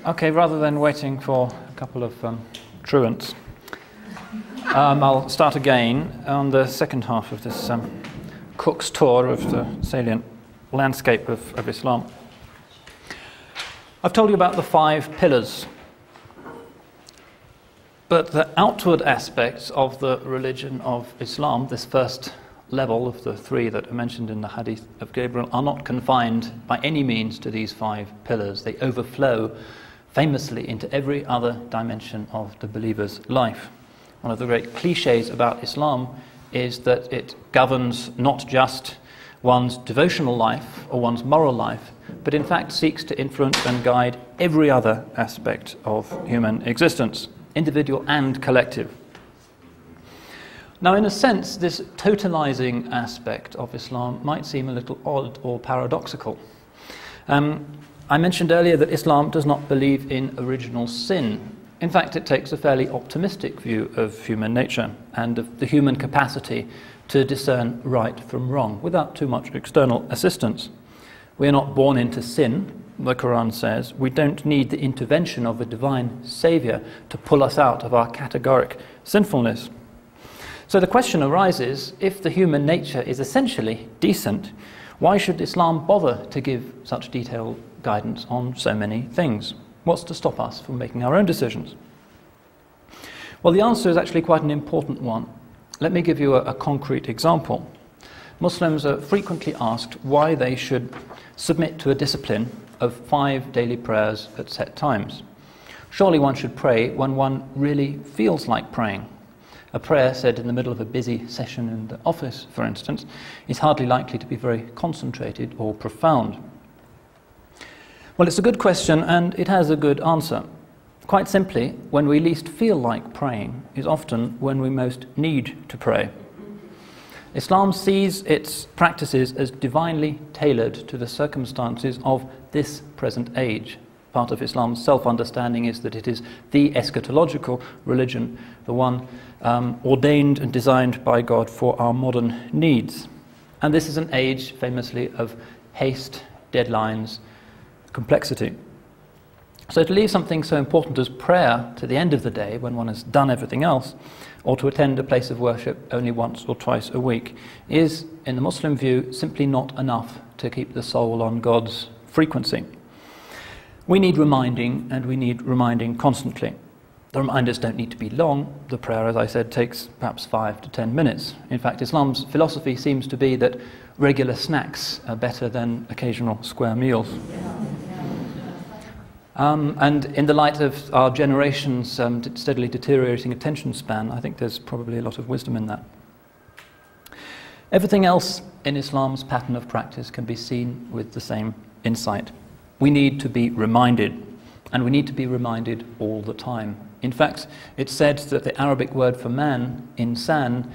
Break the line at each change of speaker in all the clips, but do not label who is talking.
Okay, rather than waiting for a couple of truants, I'll start again on the second half of this Cook's tour of the salient landscape of Islam. I've told you about the 5 pillars, but the outward aspects of the religion of Islam, this first level of the 3 that are mentioned in the Hadith of Gabriel, are not confined by any means to these 5 pillars. They overflow famously into every other dimension of the believer's life. One of the great cliches about Islam is that it governs not just one's devotional life or one's moral life, but in fact seeks to influence and guide every other aspect of human existence, individual and collective. Now, in a sense, this totalizing aspect of Islam might seem a little odd or paradoxical. I mentioned earlier that Islam does not believe in original sin. In fact, it takes a fairly optimistic view of human nature and of the human capacity to discern right from wrong without too much external assistance. We are not born into sin, the Quran says. We don't need the intervention of a divine saviour to pull us out of our categoric sinfulness. So the question arises, if the human nature is essentially decent, why should Islam bother to give such detailed guidance on so many things? What's to stop us from making our own decisions? Well, the answer is actually quite an important one. Let me give you a concrete example. Muslims are frequently asked why they should submit to a discipline of 5 daily prayers at set times. Surely one should pray when one really feels like praying. A prayer said in the middle of a busy session in the office, for instance, is hardly likely to be very concentrated or profound. Well, it's a good question and it has a good answer. Quite simply, when we least feel like praying is often when we most need to pray. Islam sees its practices as divinely tailored to the circumstances of this present age. Part of Islam's self-understanding is that it is the eschatological religion, the one ordained and designed by God for our modern needs. And this is an age, famously, of haste, deadlines, complexity. So to leave something so important as prayer to the end of the day, when one has done everything else, or to attend a place of worship only once or twice a week, is, in the Muslim view, simply not enough to keep the soul on God's frequency. We need reminding, and we need reminding constantly. The reminders don't need to be long. The prayer, as I said, takes perhaps 5 to 10 minutes. In fact, Islam's philosophy seems to be that regular snacks are better than occasional square meals. And in the light of our generation's steadily deteriorating attention span, I think there's probably a lot of wisdom in that. Everything else in Islam's pattern of practice can be seen with the same insight. We need to be reminded, and we need to be reminded all the time. In fact, it's said that the Arabic word for man, insan,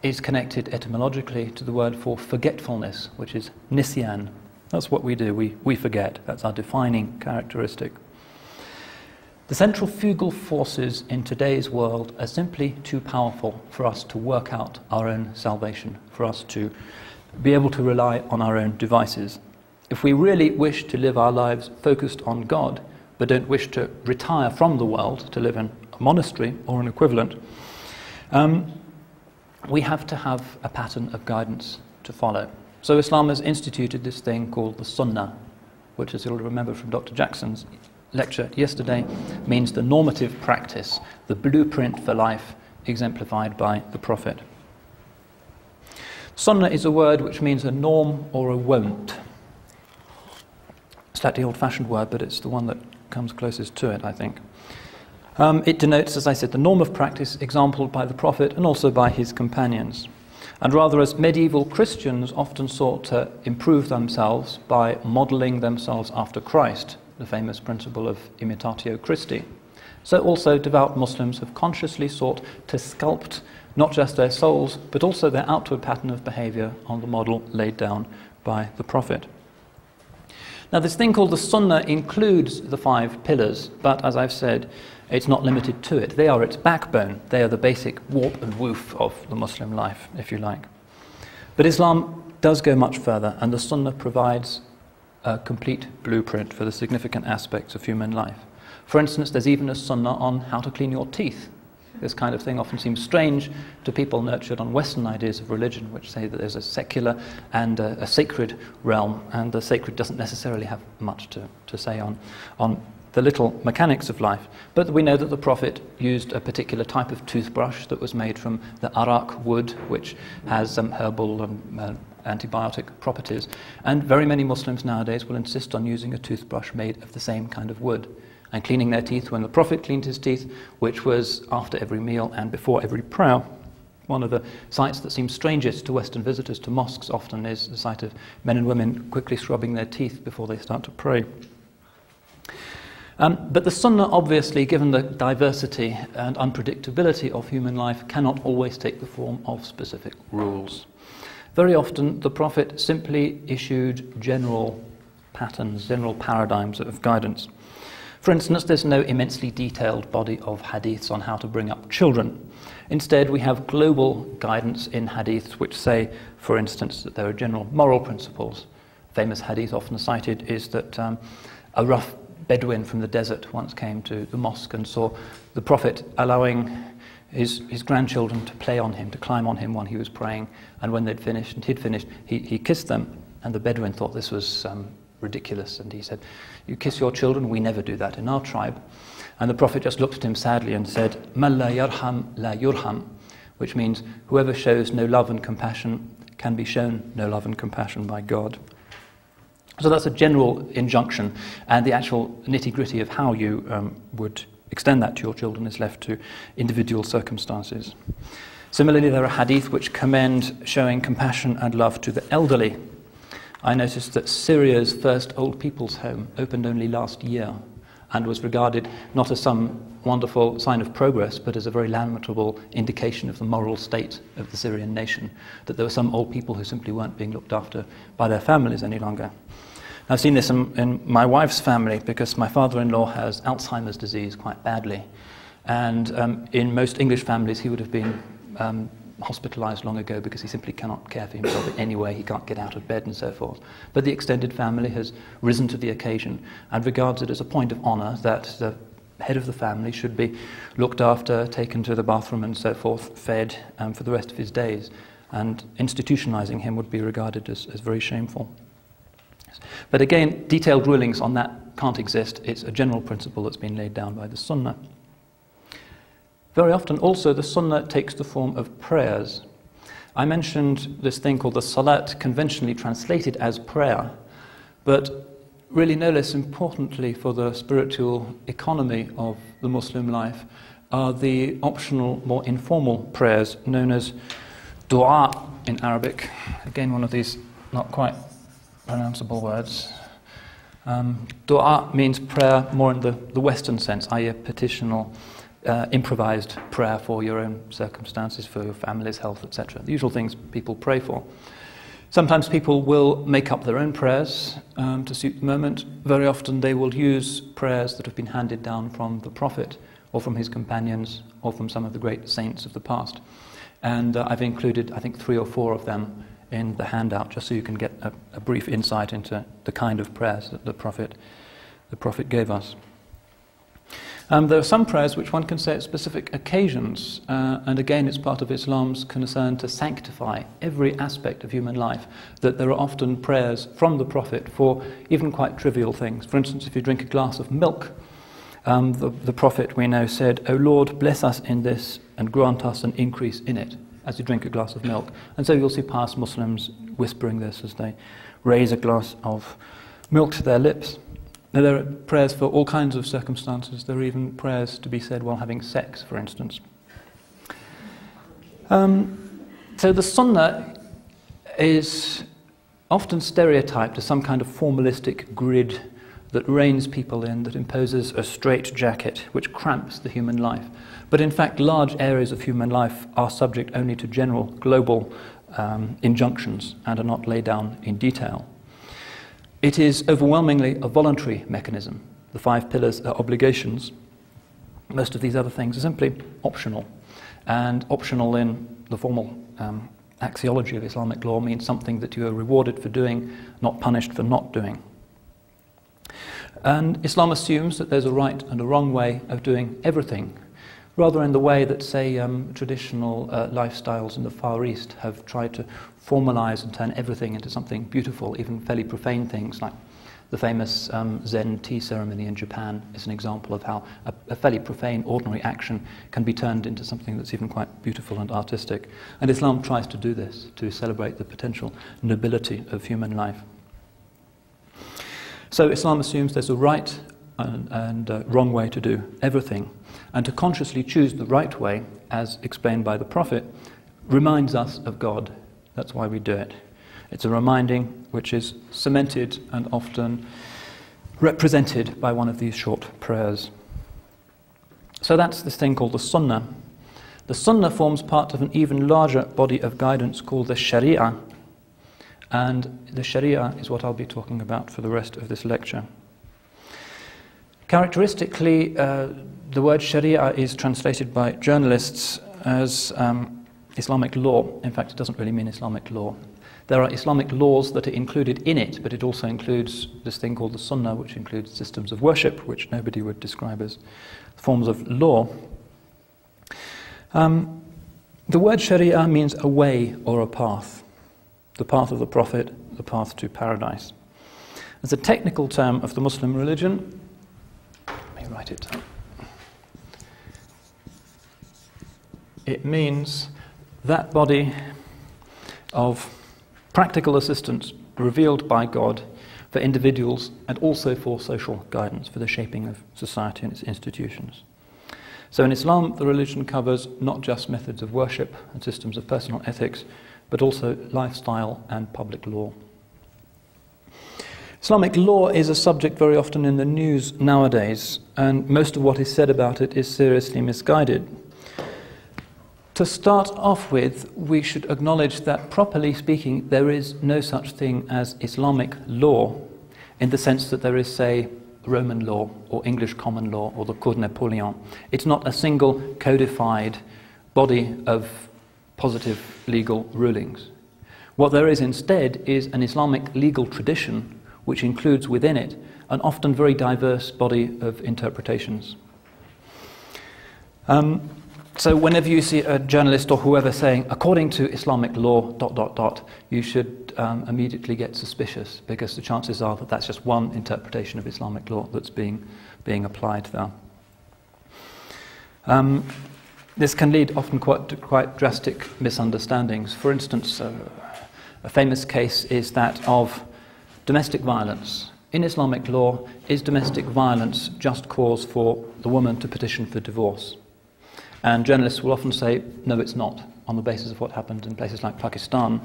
is connected etymologically to the word for forgetfulness, which is nisyan. That's what we do, we forget. That's our defining characteristic. The centrifugal forces in today's world are simply too powerful for us to work out our own salvation, for us to be able to rely on our own devices. If we really wish to live our lives focused on God, but don't wish to retire from the world to live in a monastery or an equivalent, we have to have a pattern of guidance to follow. So Islam has instituted this thing called the Sunnah, which, as you'll remember from Dr. Jackson's lecture yesterday, means the normative practice, the blueprint for life exemplified by the Prophet. Sunnah is a word which means a norm or a wont. Slightly old-fashioned word, but it's the one that comes closest to it, I think. It denotes, as I said, the norm of practice exampled by the Prophet and also by his companions. And rather, as medieval Christians often sought to improve themselves by modelling themselves after Christ, the famous principle of imitatio Christi, so also devout Muslims have consciously sought to sculpt not just their souls, but also their outward pattern of behaviour on the model laid down by the Prophet. Now, this thing called the Sunnah includes the 5 pillars, but as I've said, it's not limited to it. They are its backbone. They are the basic warp and woof of the Muslim life, if you like. But Islam does go much further, and the Sunnah provides a complete blueprint for the significant aspects of human life. For instance, there's even a sunnah on how to clean your teeth. This kind of thing often seems strange to people nurtured on Western ideas of religion, which say that there's a secular and a sacred realm, and the sacred doesn't necessarily have much to say on the little mechanics of life. But we know that the Prophet used a particular type of toothbrush that was made from the arak wood, which has some herbal and antibiotic properties. And very many Muslims nowadays will insist on using a toothbrush made of the same kind of wood, and cleaning their teeth when the Prophet cleaned his teeth, which was after every meal and before every prayer. One of the sights that seems strangest to Western visitors to mosques often is the sight of men and women quickly scrubbing their teeth before they start to pray. But the Sunnah, obviously, given the diversity and unpredictability of human life, cannot always take the form of specific rules. Very often, the Prophet simply issued general patterns, general paradigms of guidance. For instance, there's no immensely detailed body of hadiths on how to bring up children. Instead, we have global guidance in hadiths which say, for instance, that there are general moral principles. Famous hadith often cited is that a rough Bedouin from the desert once came to the mosque and saw the Prophet allowing his grandchildren to play on him, to climb on him when he was praying, and when he'd finished, he kissed them, and the Bedouin thought this was ridiculous, and he said, "You kiss your children? We never do that in our tribe." And the Prophet just looked at him sadly and said, "Man la yarham la yurham," which means whoever shows no love and compassion can be shown no love and compassion by God. So that's a general injunction, and the actual nitty-gritty of how you would extend that to your children is left to individual circumstances. Similarly, there are hadith which commend showing compassion and love to the elderly. I noticed that Syria's first old people's home opened only last year and was regarded not as some wonderful sign of progress, but as a very lamentable indication of the moral state of the Syrian nation, that there were some old people who simply weren't being looked after by their families any longer. I've seen this in my wife's family, because my father-in-law has Alzheimer's disease quite badly, and in most English families he would have been hospitalized long ago because he simply cannot care for himself in any way. He can't get out of bed and so forth. But the extended family has risen to the occasion and regards it as a point of honor that the head of the family should be looked after, taken to the bathroom and so forth, fed for the rest of his days. And institutionalizing him would be regarded as very shameful. But again, detailed rulings on that can't exist. It's a general principle that's been laid down by the Sunnah. Very often also the Sunnah takes the form of prayers. I mentioned this thing called the Salat, conventionally translated as prayer, but really no less importantly for the spiritual economy of the Muslim life are the optional, more informal prayers known as dua in Arabic. Again, one of these not quite pronounceable words. Dua means prayer more in the Western sense, i.e. a petitional, improvised prayer for your own circumstances, for your family's health, etc. The usual things people pray for. Sometimes people will make up their own prayers to suit the moment. Very often they will use prayers that have been handed down from the Prophet or from his companions or from some of the great saints of the past. And I've included, I think, 3 or 4 of them in the handout, just so you can get a brief insight into the kind of prayers that the Prophet gave us. There are some prayers which one can say at specific occasions, and again it's part of Islam's concern to sanctify every aspect of human life, that there are often prayers from the Prophet for even quite trivial things. For instance, if you drink a glass of milk, the Prophet, we know, said, "O Lord, bless us in this and grant us an increase in it," as you drink a glass of milk. And so you'll see pious Muslims whispering this as they raise a glass of milk to their lips. Now, there are prayers for all kinds of circumstances. There are even prayers to be said while having sex, for instance. So the Sunnah is often stereotyped as some kind of formalistic grid that reins people in, that imposes a straitjacket which cramps the human life. But in fact, large areas of human life are subject only to general global injunctions and are not laid down in detail. It is overwhelmingly a voluntary mechanism. The 5 pillars are obligations. Most of these other things are simply optional. And optional in the formal axiology of Islamic law means something that you are rewarded for doing, not punished for not doing. And Islam assumes that there's a right and a wrong way of doing everything, rather in the way that, say, traditional lifestyles in the Far East have tried to formalize and turn everything into something beautiful, even fairly profane things like the famous Zen tea ceremony in Japan is an example of how a fairly profane, ordinary action can be turned into something that's even quite beautiful and artistic. And Islam tries to do this, to celebrate the potential nobility of human life. So Islam assumes there's a right and wrong way to do everything. And to consciously choose the right way, as explained by the Prophet, reminds us of God. That's why we do it. It's a reminding which is cemented and often represented by one of these short prayers. So that's this thing called the Sunnah. The Sunnah forms part of an even larger body of guidance called the Shari'ah. And the Shari'ah is what I'll be talking about for the rest of this lecture. Characteristically, the word Shari'ah is translated by journalists as Islamic law. In fact, it doesn't really mean Islamic law. There are Islamic laws that are included in it, but it also includes this thing called the Sunnah, which includes systems of worship, which nobody would describe as forms of law. The word Shari'ah means a way or a path. The path of the Prophet, the path to paradise. As a technical term of the Muslim religion, let me write it down. It means that body of practical assistance revealed by God for individuals and also for social guidance, for the shaping of society and its institutions. So in Islam, the religion covers not just methods of worship and systems of personal ethics, but also lifestyle and public law. Islamic law is a subject very often in the news nowadays, and most of what is said about it is seriously misguided. To start off with, we should acknowledge that, properly speaking, there is no such thing as Islamic law in the sense that there is, say, Roman law or English common law or the Code Napoleon. It's not a single codified body of positive legal rulings. What there is instead is an Islamic legal tradition which includes within it an often very diverse body of interpretations. So whenever you see a journalist or whoever saying, according to Islamic law, ... you should immediately get suspicious, because the chances are that that's just one interpretation of Islamic law that's being applied there. This can lead often to quite drastic misunderstandings. For instance, a famous case is that of domestic violence. In Islamic law, is domestic violence just cause for the woman to petition for divorce? And journalists will often say, no, it's not, on the basis of what happened in places like Pakistan,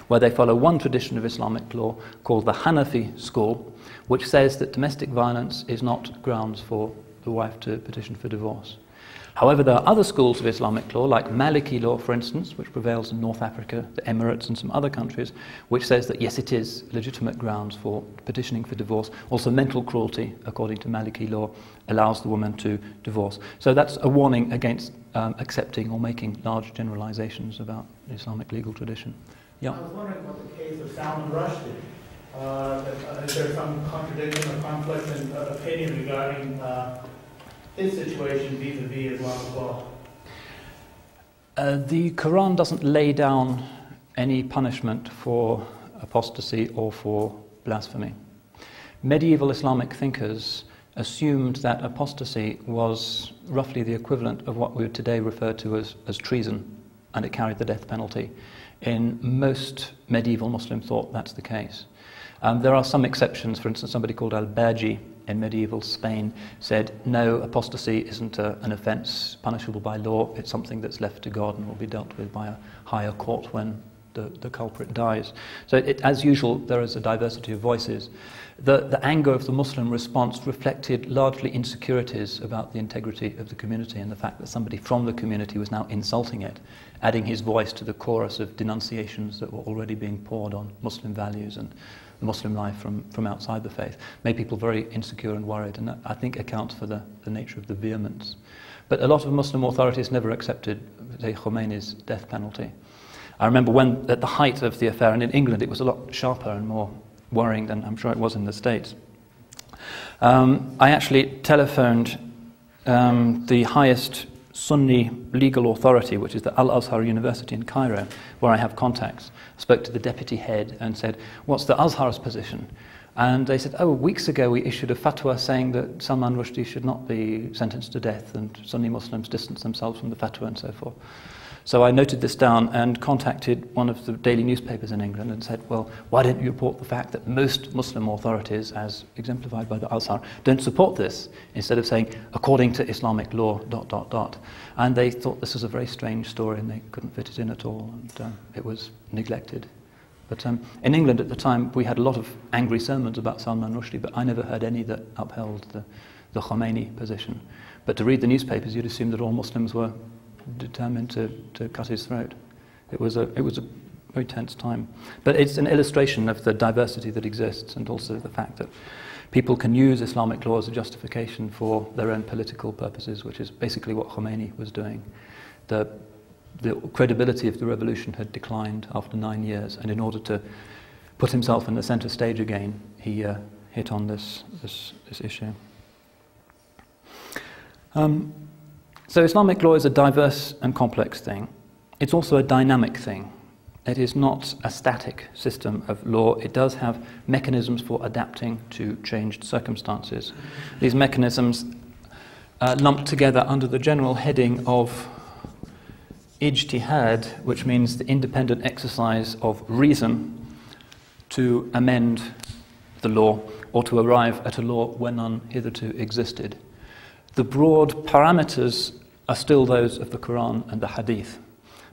where they follow one tradition of Islamic law called the Hanafi school, which says that domestic violence is not grounds for the wife to petition for divorce. However, there are other schools of Islamic law, like Maliki law, for instance, which prevails in North Africa, the Emirates and some other countries, which says that yes, it is legitimate grounds for petitioning for divorce. Also, mental cruelty, according to Maliki law, allows the woman to divorce. So that's a warning against accepting or making large generalizations about the Islamic legal tradition. Yeah.
I was wondering about the case of Salman Rushdie. Is there some contradiction or conflict in opinion regarding his situation vis-a-vis Islamic law?
The Quran doesn't lay down any punishment for apostasy or for blasphemy. Medieval Islamic thinkers assumed that apostasy was roughly the equivalent of what we would today refer to as treason, and it carried the death penalty. In most medieval Muslim thought that's the case. There are some exceptions. For instance, somebody called al-Baji in medieval Spain said, no, apostasy isn't an offence punishable by law, it's something that's left to God and will be dealt with by a higher court when the culprit dies. So as usual, there is a diversity of voices. The anger of the Muslim response reflected largely insecurities about the integrity of the community and the fact that somebody from the community was now insulting it, adding his voice to the chorus of denunciations that were already being poured on Muslim values and the Muslim life from outside the faith, made people very insecure and worried, and that, I think, accounts for the nature of the vehemence. But a lot of Muslim authorities never accepted, say, Khomeini's death penalty. I remember when, at the height of the affair, and in England it was a lot sharper and more worrying than I'm sure it was in the States. I actually telephoned the highest Sunni legal authority, which is the Al-Azhar University in Cairo, where I have contacts. Spoke to the deputy head and said, what's the Azhar's position? And they said, weeks ago we issued a fatwa saying that Salman Rushdie should not be sentenced to death, and Sunni Muslims distance themselves from the fatwa and so forth. So I noted this down and contacted one of the daily newspapers in England and said, well, why don't you report the fact that most Muslim authorities, as exemplified by the Azhar, don't support this, instead of saying, according to Islamic law, ... And they thought this was a very strange story and they couldn't fit it in at all, and it was neglected. But in England at the time, we had a lot of angry sermons about Salman Rushdie, but I never heard any that upheld the Khomeini position. But to read the newspapers, you'd assume that all Muslims were determined to cut his throat. It was a very tense time. But it's an illustration of the diversity that exists, and also the fact that people can use Islamic law as a justification for their own political purposes, which is basically what Khomeini was doing. The credibility of the revolution had declined after 9 years, and in order to put himself in the center stage again, he hit on this issue. So Islamic law is a diverse and complex thing. It's also a dynamic thing. It is not a static system of law. It does have mechanisms for adapting to changed circumstances. These mechanisms lumped together under the general heading of ijtihad, which means the independent exercise of reason to amend the law or to arrive at a law where none hitherto existed. The broad parameters are still those of the Quran and the Hadith,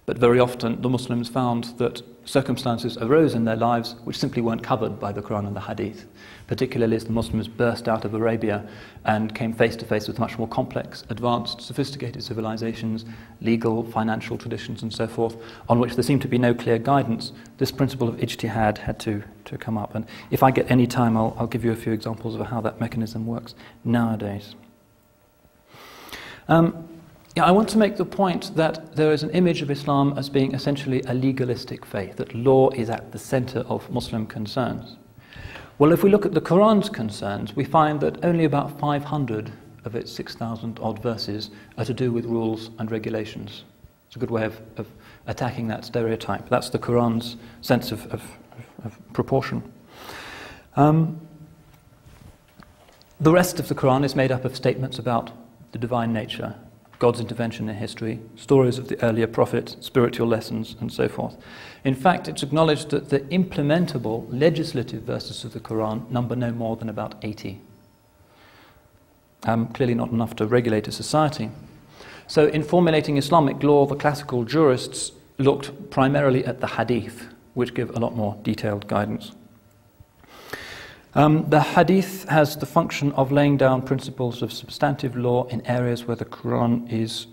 but very often the Muslims found that circumstances arose in their lives which simply weren't covered by the Quran and the Hadith, particularly as the Muslims burst out of Arabia and came face to face with much more complex, advanced, sophisticated civilizations, legal, financial traditions and so forth, on which there seemed to be no clear guidance. This principle of ijtihad had to come up, and if I get any time I'll give you a few examples of how that mechanism works nowadays. I want to make the point that there is an image of Islam as being essentially a legalistic faith, that law is at the center of Muslim concerns. Well, if we look at the Quran's concerns, we find that only about 500 of its 6,000 odd verses are to do with rules and regulations. It's a good way of attacking that stereotype. That's the Quran's sense of proportion. The rest of the Quran is made up of statements about the divine nature, God's intervention in history, stories of the earlier prophets, spiritual lessons, and so forth. In fact, it's acknowledged that the implementable legislative verses of the Quran number no more than about 80. Clearly not enough to regulate a society. So in formulating Islamic law, the classical jurists looked primarily at the Hadith, which give a lot more detailed guidance. The Hadith has the function of laying down principles of substantive law in areas where the Quran is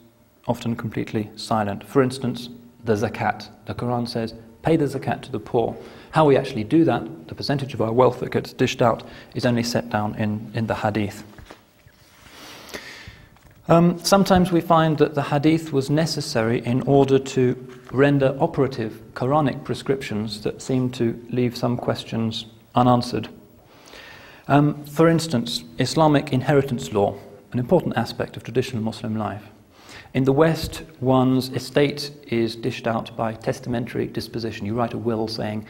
often completely silent. For instance, the zakat. The Quran says, pay the zakat to the poor. How we actually do that, the percentage of our wealth that gets dished out, is only set down in the Hadith. Sometimes we find that the Hadith was necessary in order to render operative Quranic prescriptions that seem to leave some questions unanswered. For instance, Islamic inheritance law, an important aspect of traditional Muslim life. In the West, one's estate is dished out by testamentary disposition. You write a will saying,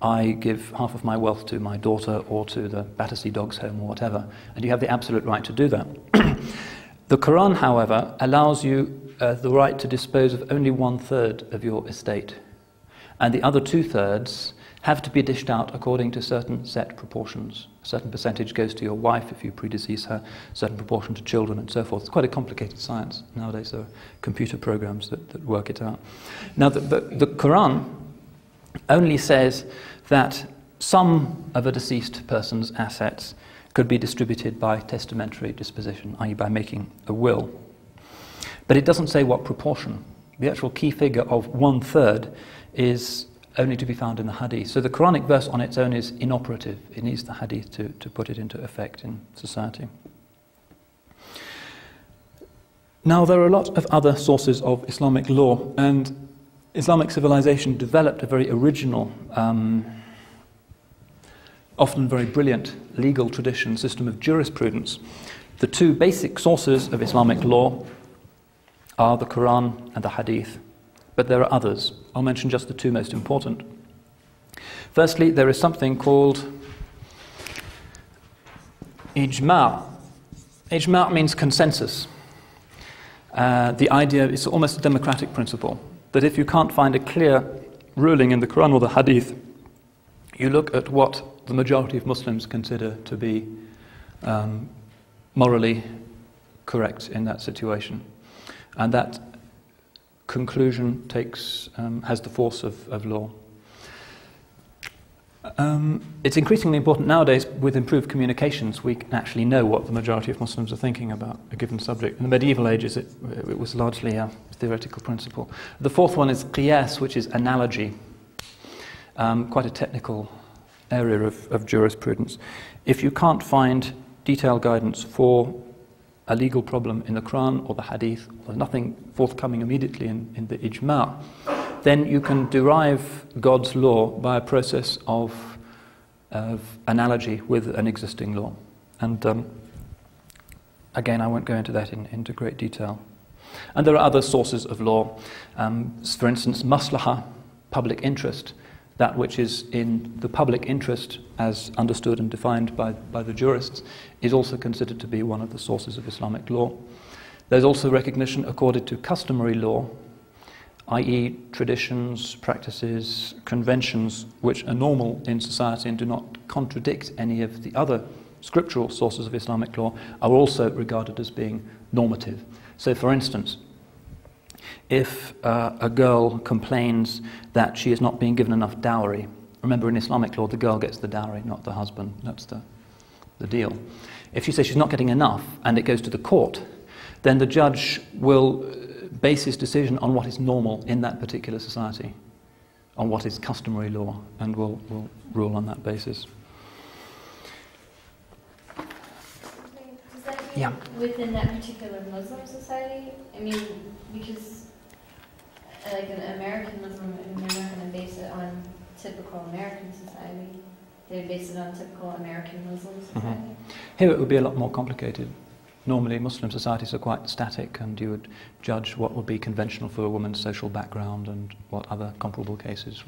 I give half of my wealth to my daughter or to the Battersea Dogs Home or whatever, and you have the absolute right to do that. The Quran, however, allows you the right to dispose of only 1/3 of your estate, and the other 2/3 have to be dished out according to certain set proportions. A certain percentage goes to your wife if you predecease her, a certain proportion to children and so forth. It's quite a complicated science. Nowadays there are computer programs that work it out. Now the Quran only says that some of a deceased person's assets could be distributed by testamentary disposition, i.e. by making a will. But it doesn't say what proportion. The actual key figure of 1/3 is only to be found in the Hadith. So the Quranic verse on its own is inoperative. It needs the Hadith to put it into effect in society. Now there are a lot of other sources of Islamic law, and Islamic civilization developed a very original often very brilliant legal tradition, system of jurisprudence. The two basic sources of Islamic law are the Quran and the Hadith, but there are others. I'll mention just the two most important. Firstly, there is something called ijma'. Ijma' means consensus. The idea is almost a democratic principle, that if you can't find a clear ruling in the Quran or the Hadith, you look at what the majority of Muslims consider to be morally correct in that situation. And that conclusion has the force of law. It's increasingly important nowadays with improved communications. We can actually know what the majority of Muslims are thinking about a given subject. In the medieval ages, it was largely a theoretical principle. The fourth one is qiyas, which is analogy, quite a technical area of jurisprudence. If you can't find detailed guidance for a legal problem in the Quran or the Hadith, or nothing forthcoming immediately in the ijma', then you can derive God's law by a process of analogy with an existing law. And again, I won't go into that into great detail. And there are other sources of law. For instance, maslahah, public interest, that which is in the public interest as understood and defined by the jurists, is also considered to be one of the sources of Islamic law. There's also recognition accorded to customary law, i.e. traditions, practices, conventions which are normal in society and do not contradict any of the other scriptural sources of Islamic law, are also regarded as being normative. So for instance, if a girl complains that she is not being given enough dowry, remember in Islamic law the girl gets the dowry, not the husband, that's the deal. If she says she's not getting enough and it goes to the court, then the judge will base his decision on what is normal in that particular society, on what is customary law, and will rule on that basis.
Does that mean within that particular Muslim society? I mean, because like an American Muslim, they're not going to base it on typical American society. They base it on typical American Muslim society.
Mm-hmm. Here it would be a lot more complicated. Normally Muslim societies are quite static, and you would judge what would be conventional for a woman's social background and what other comparable cases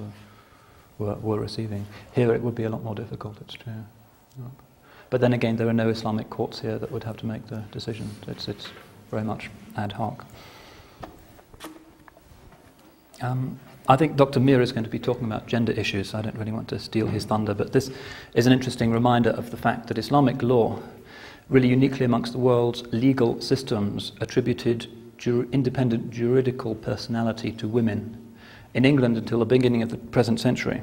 were receiving. Here it would be a lot more difficult, it's true. But then again, there are no Islamic courts here that would have to make the decision. It's very much ad hoc. I think Dr. Mir is going to be talking about gender issues, so I don't really want to steal his thunder, but this is an interesting reminder of the fact that Islamic law, really uniquely amongst the world's legal systems, attributed independent juridical personality to women. In England until the beginning of the present century,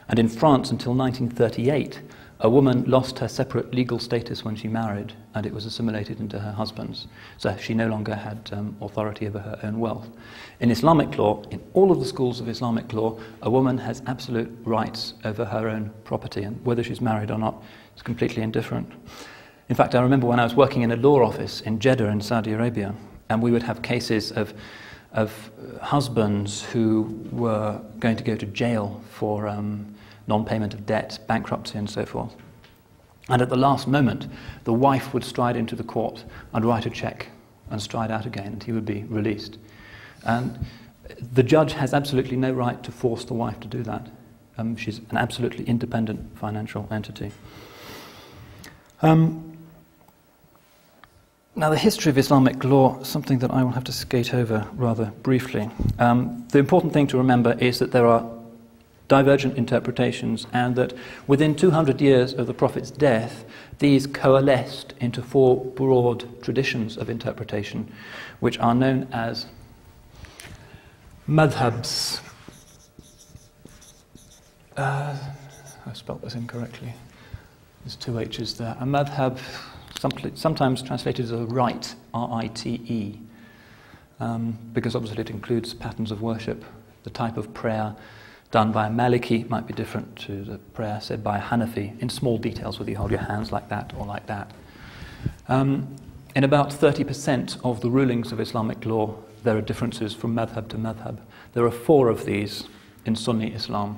and in France until 1938, a woman lost her separate legal status when she married, and it was assimilated into her husband's. So she no longer had authority over her own wealth. In Islamic law, in all of the schools of Islamic law, a woman has absolute rights over her own property, and whether she's married or not is completely indifferent. In fact, I remember when I was working in a law office in Jeddah in Saudi Arabia, and we would have cases of husbands who were going to go to jail for non-payment of debt, bankruptcy and so forth. And at the last moment, the wife would stride into the court and write a check and stride out again, and he would be released. And the judge has absolutely no right to force the wife to do that. She's an absolutely independent financial entity. Now, the history of Islamic law, something that I will have to skate over rather briefly. The important thing to remember is that there are divergent interpretations, and that within 200 years of the Prophet's death, these coalesced into four broad traditions of interpretation, which are known as madhabs. I spelt this incorrectly. There's two H's there. A madhab, sometimes translated as a rite, R-I-T-E, because obviously it includes patterns of worship. The type of prayer done by a Maliki might be different to the prayer said by a Hanafi, in small details, whether you hold your hands like that or like that. In about 30% of the rulings of Islamic law, there are differences from madhab to madhab. There are 4 of these in Sunni Islam.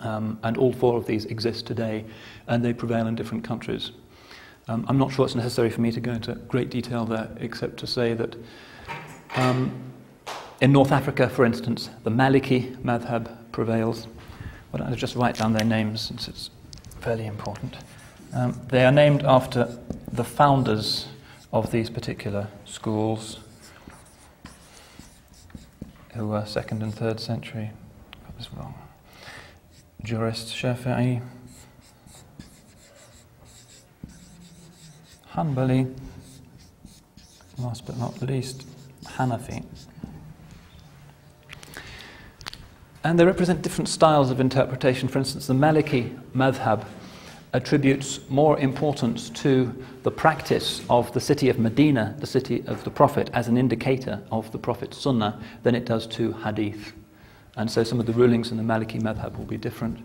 And all four of these exist today, and they prevail in different countries. I'm not sure it's necessary for me to go into great detail there, except to say that in North Africa, for instance, the Maliki madhab prevails. Why don't I just write down their names, since it's fairly important. They are named after the founders of these particular schools, who were 2nd and 3rd century. I got this wrong. Jurist Shafi'i, Hanbali, last but not least, Hanafi. And they represent different styles of interpretation. For instance, the Maliki madhab attributes more importance to the practice of the city of Medina, the city of the Prophet, as an indicator of the Prophet's Sunnah than it does to hadith. And so some of the rulings in the Maliki madhab will be different.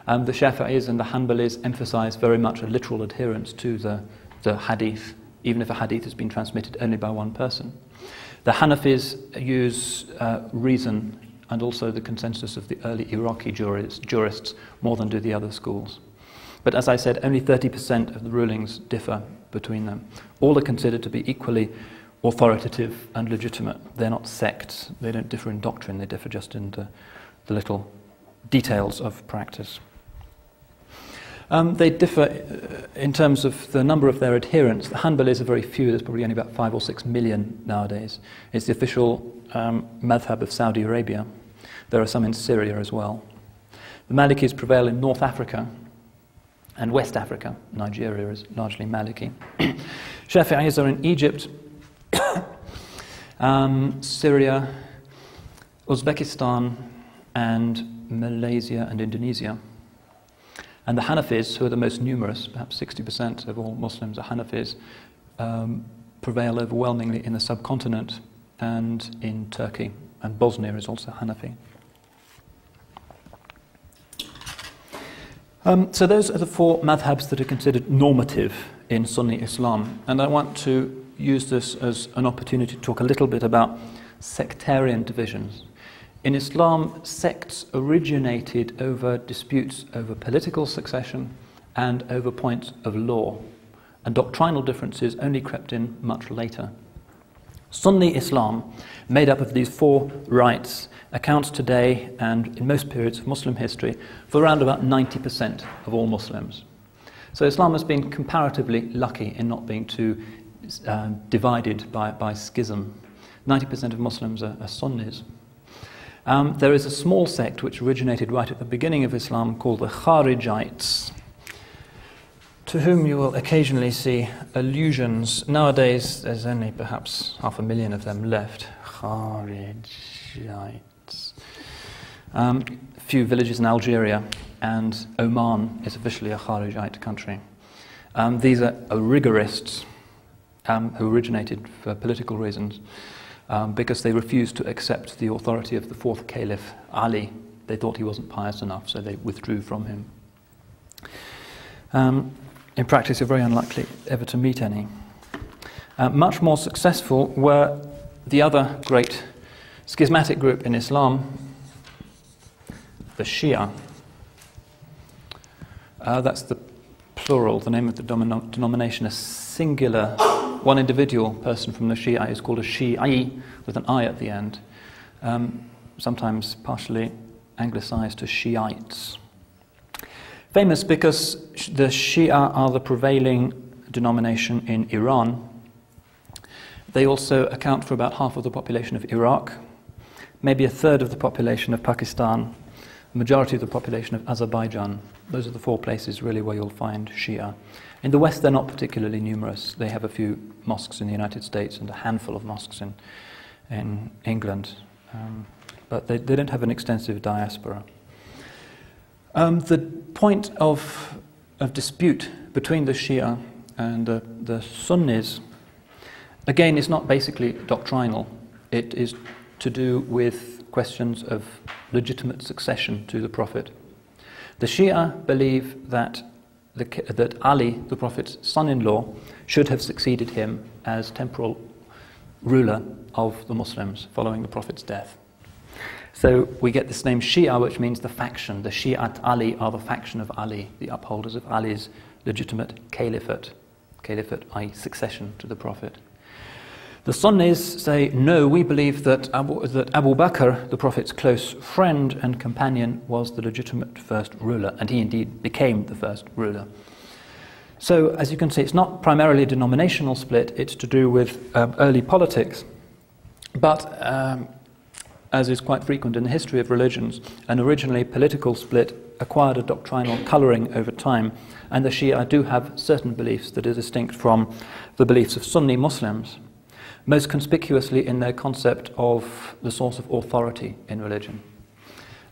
The Shafi'is and the Hanbalis emphasize very much a literal adherence to the hadith, even if a hadith has been transmitted only by one person. The Hanafis use reason and also the consensus of the early Iraqi jurists more than do the other schools. But as I said, only 30% of the rulings differ between them. All are considered to be equally authoritative and legitimate. They're not sects. They don't differ in doctrine. They differ just in the little details of practice. They differ in terms of the number of their adherents. The Hanbalis are very few. There's probably only about 5 or 6 million nowadays. It's the official madhab of Saudi Arabia. There are some in Syria as well. The Malikis prevail in North Africa and West Africa. Nigeria is largely Maliki. Shafi'is are in Egypt, Syria, Uzbekistan, and Malaysia and Indonesia. And the Hanafis, who are the most numerous, perhaps 60% of all Muslims are Hanafis, prevail overwhelmingly in the subcontinent and in Turkey. And Bosnia is also Hanafi. So those are the 4 madhabs that are considered normative in Sunni Islam. And I want to use this as an opportunity to talk a little bit about sectarian divisions. In Islam, sects originated over disputes over political succession and over points of law, and doctrinal differences only crept in much later. Sunni Islam, made up of these 4 rites, accounts today and in most periods of Muslim history for around about 90% of all Muslims. So Islam has been comparatively lucky in not being too divided by schism. 90% of Muslims are Sunnis. There is a small sect which originated right at the beginning of Islam called the Kharijites, to whom you will occasionally see allusions. Nowadays, there's only perhaps 500,000 of them left. Kharijites. A few villages in Algeria, and Oman is officially a Kharijite country. These are rigorists who originated for political reasons because they refused to accept the authority of the 4th Caliph, Ali. They thought he wasn't pious enough, so they withdrew from him. In practice, you're very unlikely ever to meet any. Much more successful were the other great schismatic group in Islam, the Shia. That's the plural, the name of the denomination, a singular, one individual person from the Shia is called a Shi'i with an I at the end, sometimes partially anglicised to Shiites. Famous because the Shia are the prevailing denomination in Iran. They also account for about half of the population of Iraq, maybe a third of the population of Pakistan, the majority of the population of Azerbaijan. Those are the 4 places really where you'll find Shia. In the West, they're not particularly numerous. They have a few mosques in the United States and a handful of mosques in England, but they don't have an extensive diaspora. The point of dispute between the Shia and the Sunnis, again, is not basically doctrinal. It is to do with questions of legitimate succession to the Prophet. The Shia believe that Ali, the Prophet's son-in-law, should have succeeded him as temporal ruler of the Muslims following the Prophet's death. So we get this name Shia, which means the faction. The Shi'at Ali are the faction of Ali, the upholders of Ali's legitimate caliphate, i.e. succession to the Prophet. The Sunnis say, no, we believe that Abu Bakr, the Prophet's close friend and companion, was the legitimate first ruler, and he indeed became the first ruler. So, as you can see, it's not primarily a denominational split, it's to do with early politics. But, as is quite frequent in the history of religions, an originally political split acquired a doctrinal colouring over time, and the Shia do have certain beliefs that are distinct from the beliefs of Sunni Muslims, most conspicuously in their concept of the source of authority in religion.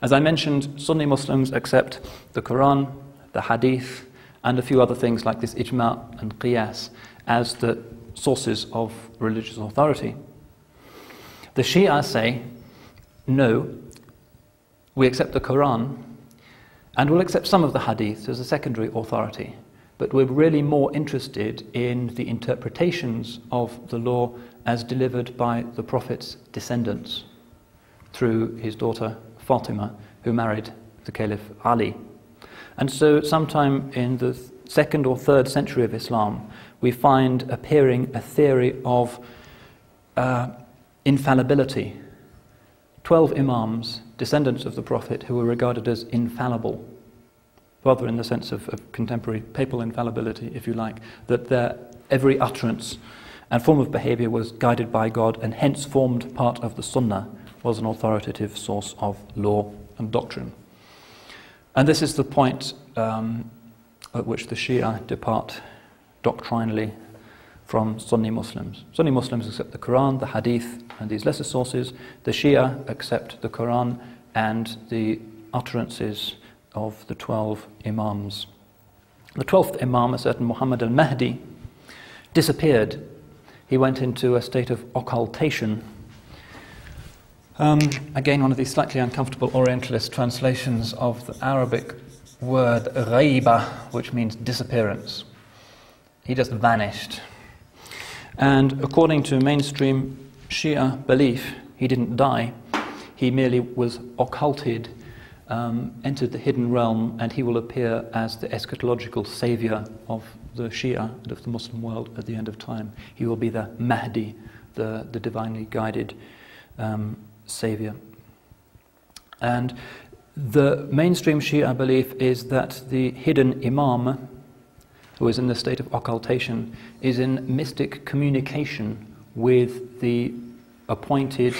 As I mentioned, Sunni Muslims accept the Quran, the Hadith, and a few other things like this ijma' and qiyas as the sources of religious authority. The Shia say, no, we accept the Quran and we'll accept some of the Hadith as a secondary authority, but we're really more interested in the interpretations of the law as delivered by the Prophet's descendants through his daughter Fatima, who married the Caliph Ali. And so sometime in the 2nd or 3rd century of Islam, we find appearing a theory of infallibility. 12 imams, descendants of the Prophet, who were regarded as infallible, rather in the sense of contemporary papal infallibility, if you like, that their every utterance and form of behavior was guided by God and hence formed part of the Sunnah, was an authoritative source of law and doctrine. And this is the point at which the Shia depart doctrinally from Sunni Muslims. Sunni Muslims accept the Quran, the Hadith, and these lesser sources. The Shia accept the Quran and the utterances of the 12 Imams. The 12th Imam, a certain Muhammad al-Mahdi, disappeared. He went into a state of occultation. Again, one of these slightly uncomfortable Orientalist translations of the Arabic word ghaiba, which means disappearance. He just vanished. And according to mainstream Shia belief, he didn't die. He merely was occulted, entered the hidden realm, and he will appear as the eschatological savior of the Shia and of the Muslim world at the end of time. He will be the Mahdi, the divinely guided savior. And the mainstream Shia belief is that the hidden Imam, who is in the state of occultation, is in mystic communication with the appointed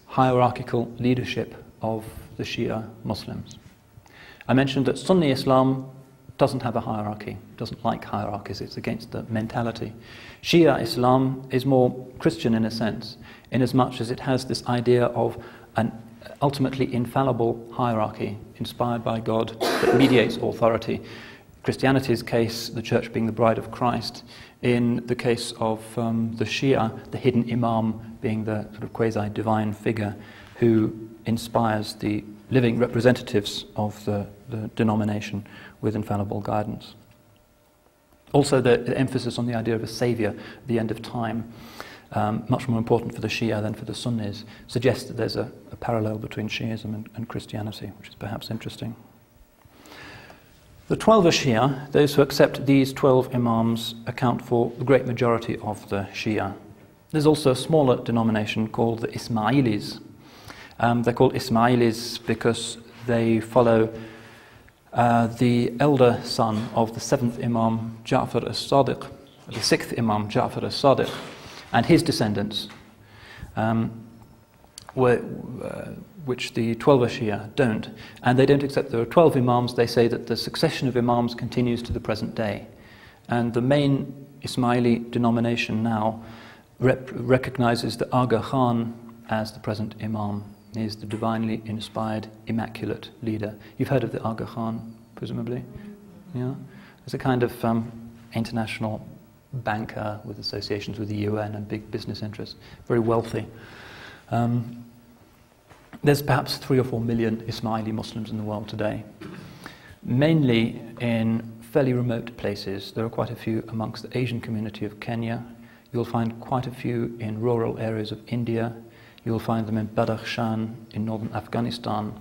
hierarchical leadership of the Shia Muslims. I mentioned that Sunni Islam doesn't have a hierarchy, doesn't like hierarchies, it's against the mentality. Shia Islam is more Christian in a sense, in as much as it has this idea of an ultimately infallible hierarchy inspired by God that mediates authority. Christianity's case, the church being the bride of Christ. In the case of the Shia, the hidden Imam being the sort of quasi-divine figure who inspires the living representatives of the denomination with infallible guidance. Also, the emphasis on the idea of a saviour at the end of time, much more important for the Shia than for the Sunnis, suggests that there's a parallel between Shiism and Christianity, which is perhaps interesting. The 12 Shia, those who accept these 12 Imams, account for the great majority of the Shia. There's also a smaller denomination called the Ismailis. They're called Ismailis because they follow the elder son of the 7th Imam Ja'far as-Sadiq, the 6th Imam Ja'far as-Sadiq, and his descendants, which the 12 Shia don't. And they don't accept there are 12 Imams. They say that the succession of Imams continues to the present day. And the main Ismaili denomination now recognizes the Aga Khan as the present Imam. He is the divinely inspired, immaculate leader. You've heard of the Aga Khan, presumably? Yeah? It's a kind of international banker with associations with the UN and big business interests, very wealthy. There's perhaps 3 or 4 million Ismaili Muslims in the world today, mainly in fairly remote places. There are quite a few amongst the Asian community of Kenya. You'll find quite a few in rural areas of India. You'll find them in Badakhshan, in northern Afghanistan,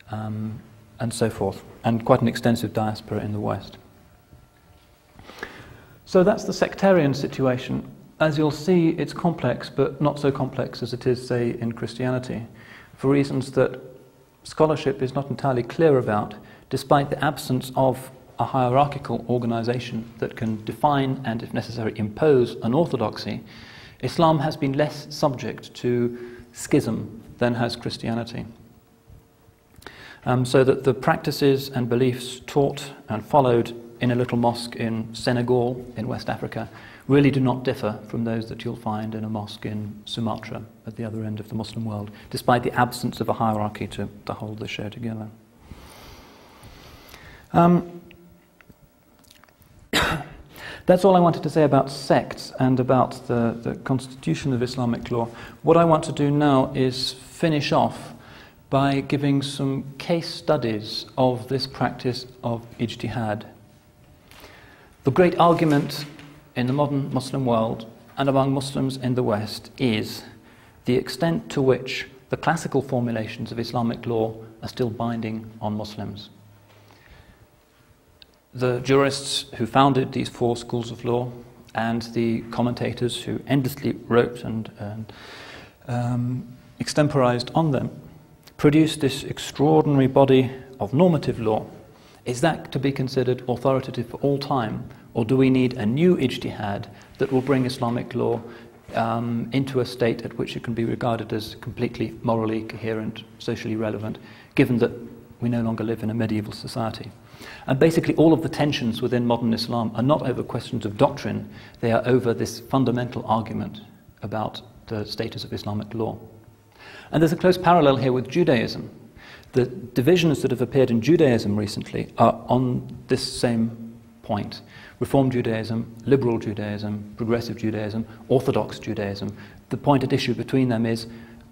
and so forth, and quite an extensive diaspora in the West. So that's the sectarian situation. As you'll see, it's complex, but not so complex as it is, say, in Christianity, for reasons that scholarship is not entirely clear about, despite the absence of a hierarchical organization that can define and, if necessary, impose an orthodoxy. Islam has been less subject to schism than has Christianity. So that the practices and beliefs taught and followed in a little mosque in Senegal, in West Africa, really do not differ from those that you'll find in a mosque in Sumatra, at the other end of the Muslim world, despite the absence of a hierarchy to hold the show together. That's all I wanted to say about sects and about the constitution of Islamic law. What I want to do now is finish off by giving some case studies of this practice of ijtihad. The great argument in the modern Muslim world and among Muslims in the West is the extent to which the classical formulations of Islamic law are still binding on Muslims. The jurists who founded these four schools of law and the commentators who endlessly wrote and extemporized on them produced this extraordinary body of normative law. Is that to be considered authoritative for all time, or do we need a new ijtihad that will bring Islamic law into a state at which it can be regarded as completely morally coherent, socially relevant, given that we no longer live in a medieval society? And basically all of the tensions within modern Islam are not over questions of doctrine, they are over this fundamental argument about the status of Islamic law. And there's a close parallel here with Judaism. The divisions that have appeared in Judaism recently are on this same point. Reform Judaism, liberal Judaism, progressive Judaism, orthodox Judaism. The point at issue between them is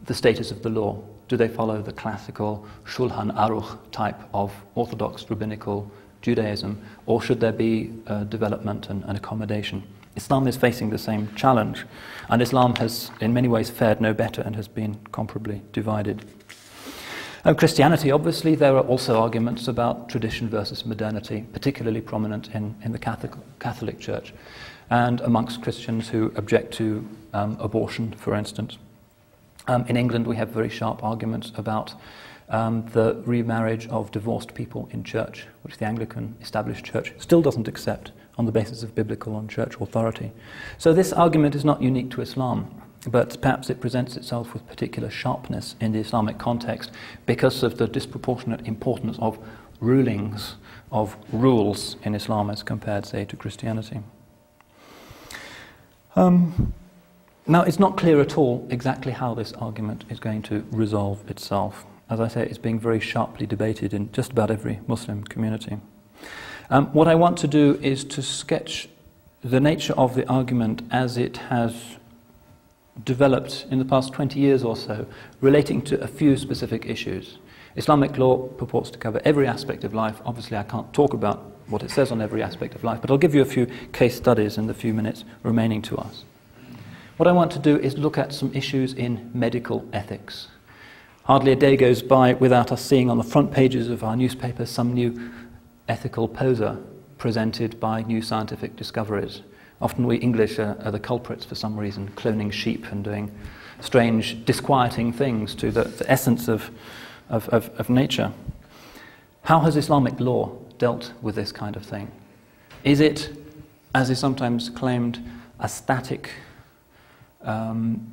the status of the law. Do they follow the classical Shulchan Aruch type of orthodox rabbinical Judaism, or should there be development and accommodation? Islam is facing the same challenge, and Islam has in many ways fared no better and has been comparably divided. Christianity, obviously, there are also arguments about tradition versus modernity, particularly prominent in the Catholic Church, and amongst Christians who object to abortion, for instance. In England, we have very sharp arguments about the remarriage of divorced people in church, which the Anglican established church still doesn't accept on the basis of biblical and church authority. So this argument is not unique to Islam, but perhaps it presents itself with particular sharpness in the Islamic context because of the disproportionate importance of rulings, of rules in Islam as compared, say, to Christianity. Now, it's not clear at all exactly how this argument is going to resolve itself. As I say, it's being very sharply debated in just about every Muslim community. What I want to do is to sketch the nature of the argument as it has developed in the past 20 years or so, relating to a few specific issues. Islamic law purports to cover every aspect of life. Obviously, I can't talk about what it says on every aspect of life, but I'll give you a few case studies in the few minutes remaining to us. What I want to do is look at some issues in medical ethics. Hardly a day goes by without us seeing on the front pages of our newspapers some new ethical poser presented by new scientific discoveries. Often we English are the culprits for some reason, cloning sheep and doing strange, disquieting things to the essence of nature. How has Islamic law dealt with this kind of thing? Is it, as is sometimes claimed, a static,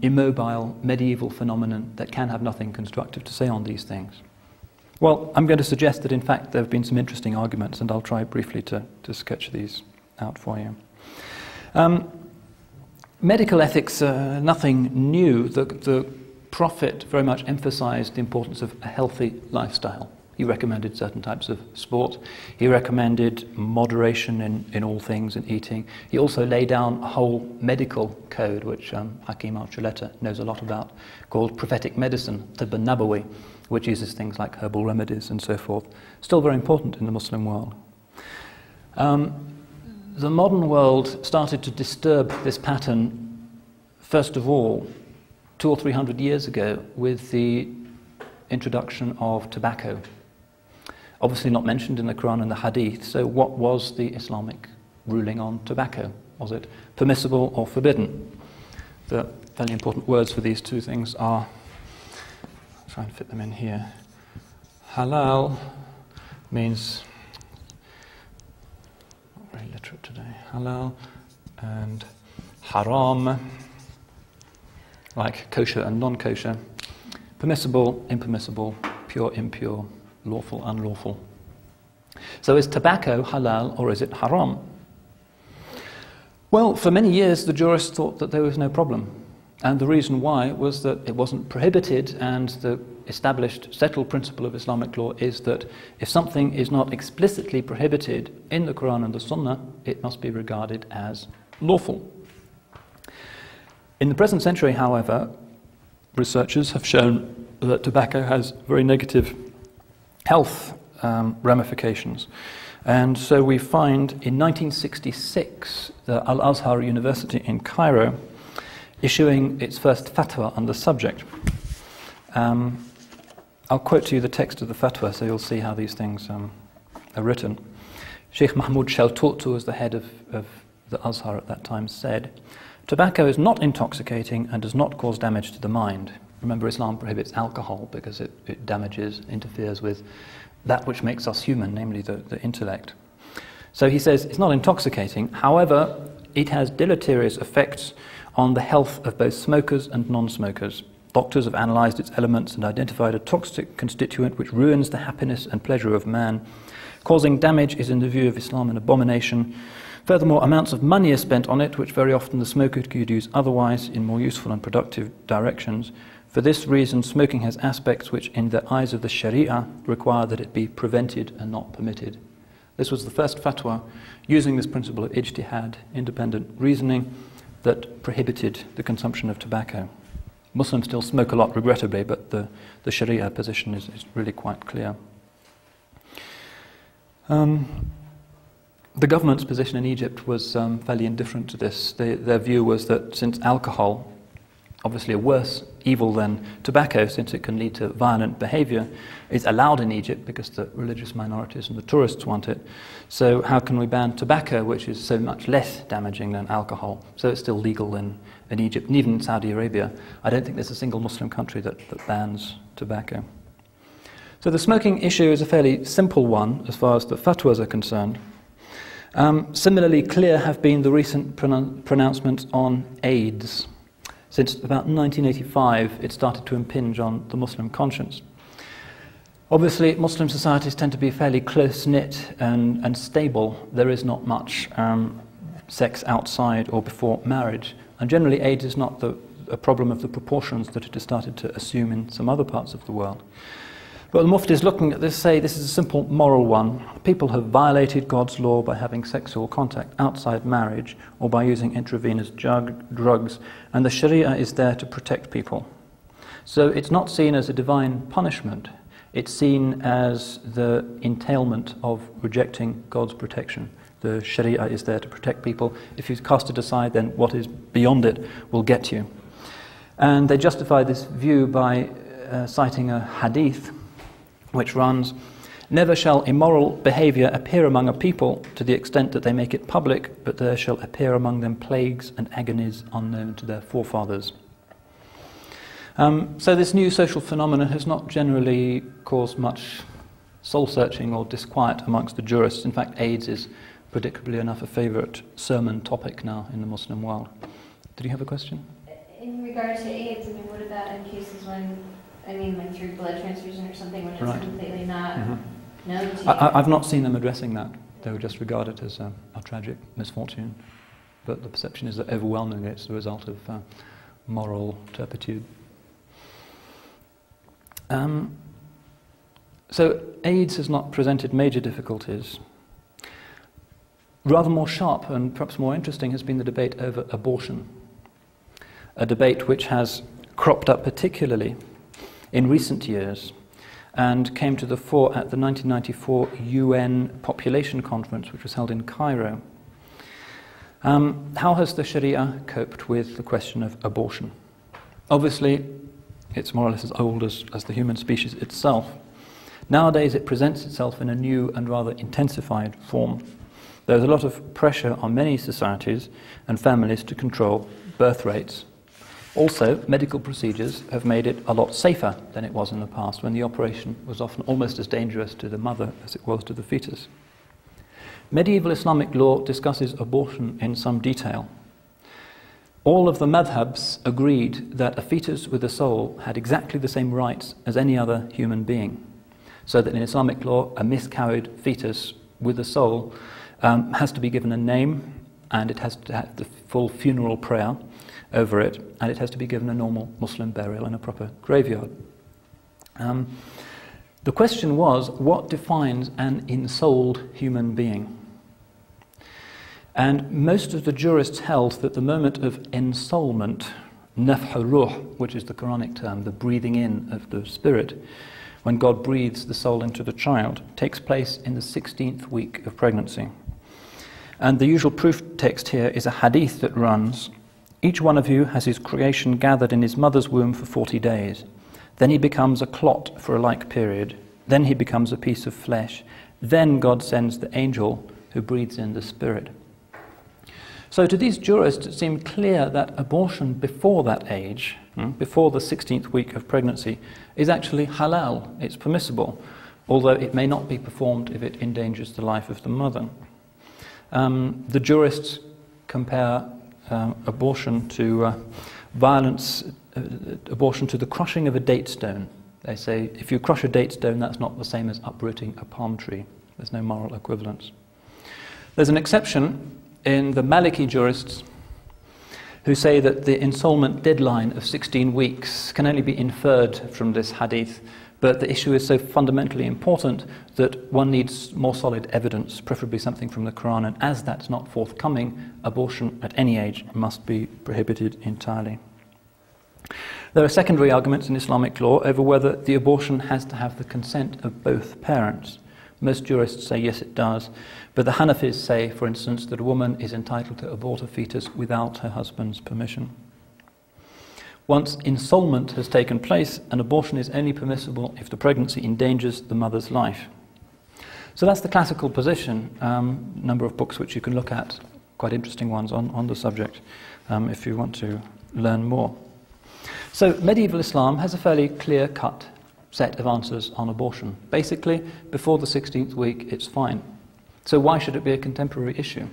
immobile, medieval phenomenon that can have nothing constructive to say on these things? Well, I'm going to suggest that in fact there have been some interesting arguments, and I'll try briefly to sketch these out for you. Medical ethics are nothing new. The Prophet very much emphasized the importance of a healthy lifestyle. He recommended certain types of sport. He recommended moderation in all things in eating. He also laid down a whole medical code, which Hakim al-Chuleta knows a lot about, called prophetic medicine, Tibb al-Nabawi, which uses things like herbal remedies and so forth. Still very important in the Muslim world. The modern world started to disturb this pattern, first of all, 200 or 300 years ago with the introduction of tobacco. Obviously not mentioned in the Quran and the Hadith, so what was the Islamic ruling on tobacco? Was it permissible or forbidden? The fairly important words for these two things are, I'll try and fit them in here. Halal means, not very literate today, halal, and haram, like kosher and non-kosher, permissible, impermissible, pure, impure, lawful, unlawful. So is tobacco halal or is it haram? Well, for many years the jurists thought that there was no problem. And the reason why was that it wasn't prohibited, and the established settled principle of Islamic law is that if something is not explicitly prohibited in the Quran and the Sunnah, it must be regarded as lawful. In the present century, however, researchers have shown that tobacco has very negative health ramifications. And so we find in 1966, the Al-Azhar University in Cairo issuing its first fatwa on the subject. I'll quote to you the text of the fatwa so you'll see how these things are written. Sheikh Mahmoud Shaltut, who was the head of the Azhar at that time, said, "Tobacco is not intoxicating and does not cause damage to the mind." Remember, Islam prohibits alcohol because it damages, interferes with that which makes us human, namely the intellect. So he says it's not intoxicating, however, it has deleterious effects on the health of both smokers and non-smokers. Doctors have analysed its elements and identified a toxic constituent which ruins the happiness and pleasure of man. Causing damage is, in the view of Islam, an abomination. Furthermore, amounts of money are spent on it, which very often the smoker could use otherwise in more useful and productive directions. For this reason, smoking has aspects which, in the eyes of the Shari'ah, require that it be prevented and not permitted. This was the first fatwa using this principle of ijtihad, independent reasoning, that prohibited the consumption of tobacco. Muslims still smoke a lot, regrettably, but the Shari'ah position is really quite clear. The government's position in Egypt was fairly indifferent to this. Their view was that since alcohol, obviously a worse evil than tobacco, since it can lead to violent behavior, is allowed in Egypt because the religious minorities and the tourists want it. So how can we ban tobacco, which is so much less damaging than alcohol? So it's still legal in Egypt, and even in Saudi Arabia. I don't think there's a single Muslim country that bans tobacco. So the smoking issue is a fairly simple one as far as the fatwas are concerned. Similarly clear have been the recent pronouncements on AIDS. Since about 1985, it started to impinge on the Muslim conscience. Obviously, Muslim societies tend to be fairly close-knit and stable. There is not much sex outside or before marriage. And generally, AIDS is not a problem of the proportions that it has started to assume in some other parts of the world. But the Mufti is looking at this, say this is a simple moral one. People have violated God's law by having sexual contact outside marriage or by using intravenous drugs, and the Shari'ah is there to protect people. So it's not seen as a divine punishment. It's seen as the entailment of rejecting God's protection. The Shari'ah is there to protect people. If you cast it aside, then what is beyond it will get you. And they justify this view by citing a hadith which runs, "Never shall immoral behaviour appear among a people to the extent that they make it public, but there shall appear among them plagues and agonies unknown to their forefathers." So this new social phenomenon has not generally caused much soul-searching or disquiet amongst the jurists. In fact, AIDS is, predictably enough, a favourite sermon topic now in the Muslim world. Did you have a question?
In regard to AIDS, I mean, what about in cases when, like through blood transfusion or something, when it's completely not known to you?
I've not seen them addressing that. They would just regard it as a tragic misfortune. But the perception is that overwhelmingly it's the result of moral turpitude. So AIDS has not presented major difficulties. Rather more sharp and perhaps more interesting has been the debate over abortion. A debate which has cropped up particularly in recent years and came to the fore at the 1994 UN Population Conference, which was held in Cairo. How has the Sharia coped with the question of abortion? Obviously, it's more or less as old as the human species itself. Nowadays, it presents itself in a new and rather intensified form. There's a lot of pressure on many societies and families to control birth rates. Also, medical procedures have made it a lot safer than it was in the past, when the operation was often almost as dangerous to the mother as it was to the fetus. Medieval Islamic law discusses abortion in some detail. All of the madhabs agreed that a fetus with a soul had exactly the same rights as any other human being, so that in Islamic law, a miscarried fetus with a soul has to be given a name, and it has to have the full funeral prayer over it, and it has to be given a normal Muslim burial in a proper graveyard. The question was, what defines an ensouled human being? And most of the jurists held that the moment of ensoulment, nafh ruh, which is the Quranic term, the breathing in of the spirit, when God breathes the soul into the child, takes place in the 16th week of pregnancy. And the usual proof text here is a hadith that runs, "Each one of you has his creation gathered in his mother's womb for 40 days. Then he becomes a clot for a like period. Then he becomes a piece of flesh. Then God sends the angel who breathes in the spirit." So to these jurists, it seemed clear that abortion before that age, before the 16th week of pregnancy, is actually halal, it's permissible, although it may not be performed if it endangers the life of the mother. The jurists compare abortion to violence, abortion to the crushing of a date stone. They say, if you crush a date stone, that's not the same as uprooting a palm tree. There's no moral equivalence. There's an exception in the Maliki jurists who say that the ensoulment deadline of 16 weeks can only be inferred from this hadith, but the issue is so fundamentally important that one needs more solid evidence, preferably something from the Quran, and as that's not forthcoming, abortion at any age must be prohibited entirely. There are secondary arguments in Islamic law over whether the abortion has to have the consent of both parents. Most jurists say yes, it does, but the Hanafis say, for instance, that a woman is entitled to abort a fetus without her husband's permission. Once ensoulment has taken place, an abortion is only permissible if the pregnancy endangers the mother's life. So that's the classical position. Number of books which you can look at, quite interesting ones on the subject, if you want to learn more. So medieval Islam has a fairly clear-cut set of answers on abortion. Basically, before the 16th week, it's fine. So why should it be a contemporary issue?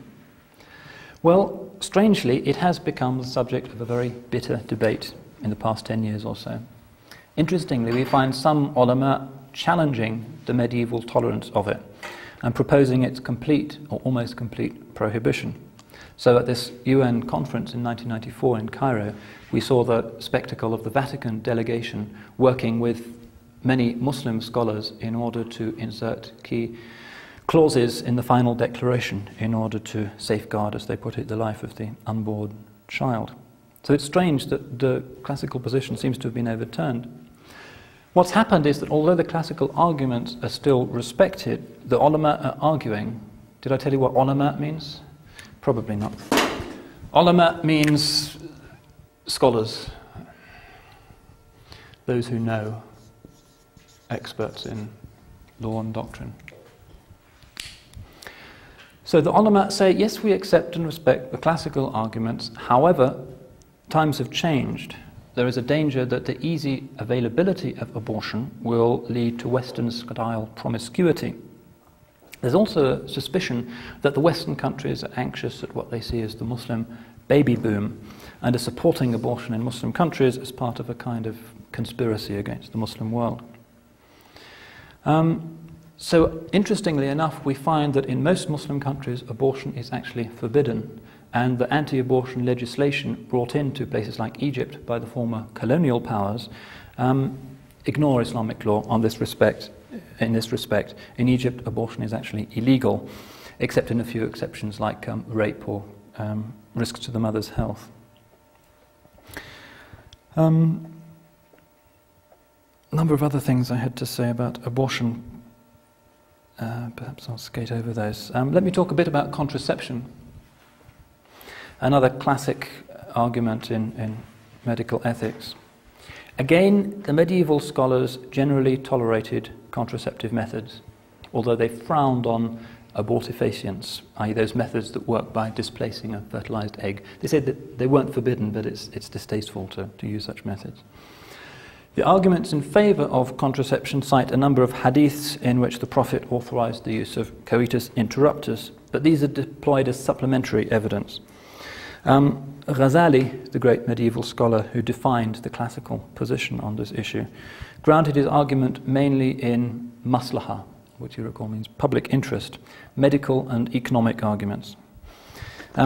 Well, strangely, it has become the subject of a very bitter debate in the past 10 years or so. Interestingly, we find some ulama challenging the medieval tolerance of it and proposing its complete or almost complete prohibition. So at this UN conference in 1994 in Cairo, we saw the spectacle of the Vatican delegation working with many Muslim scholars in order to insert key clauses in the final declaration in order to safeguard, as they put it, the life of the unborn child. So it's strange that the classical position seems to have been overturned. What's happened is that although the classical arguments are still respected, the ulama are arguing. Did I tell you what ulama means? Probably not. Ulama means scholars, those who know, experts in law and doctrine. So the ulama say, yes, we accept and respect the classical arguments. However, times have changed. There is a danger that the easy availability of abortion will lead to Western-style promiscuity. There's also a suspicion that the Western countries are anxious at what they see as the Muslim baby boom and are supporting abortion in Muslim countries as part of a kind of conspiracy against the Muslim world. So interestingly enough, we find that in most Muslim countries abortion is actually forbidden, and the anti-abortion legislation brought into places like Egypt by the former colonial powers ignore Islamic law on this respect. In this respect, in Egypt, abortion is actually illegal, except in a few exceptions like rape or risks to the mother's health. A number of other things I had to say about abortion. Perhaps I'll skate over those. Let me talk a bit about contraception. Another classic argument in medical ethics. Again, the medieval scholars generally tolerated contraceptive methods, although they frowned on abortifacients, i.e. those methods that work by displacing a fertilized egg. They said that they weren't forbidden, but it's distasteful to use such methods. The arguments in favor of contraception cite a number of hadiths in which the Prophet authorized the use of coitus interruptus, but these are deployed as supplementary evidence. Ghazali, the great medieval scholar who defined the classical position on this issue, grounded his argument mainly in maslaha, which you recall means public interest, medical and economic arguments.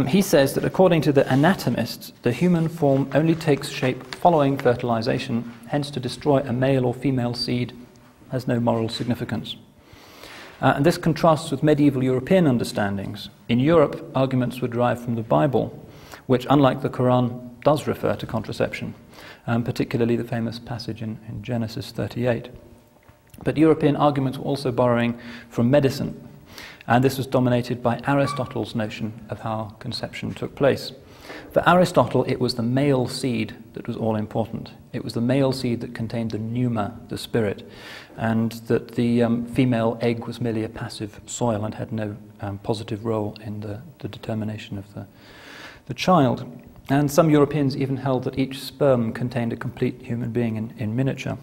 He says that according to the anatomists, the human form only takes shape following fertilization, hence to destroy a male or female seed has no moral significance. And this contrasts with medieval European understandings. In Europe, arguments were derived from the Bible, which, unlike the Quran, does refer to contraception, particularly the famous passage in Genesis 38. But European arguments were also borrowing from medicine, and this was dominated by Aristotle's notion of how conception took place. For Aristotle, it was the male seed that was all important. It was the male seed that contained the pneuma, the spirit, and that the female egg was merely a passive soil and had no positive role in the determination of the child. And some Europeans even held that each sperm contained a complete human being in miniature.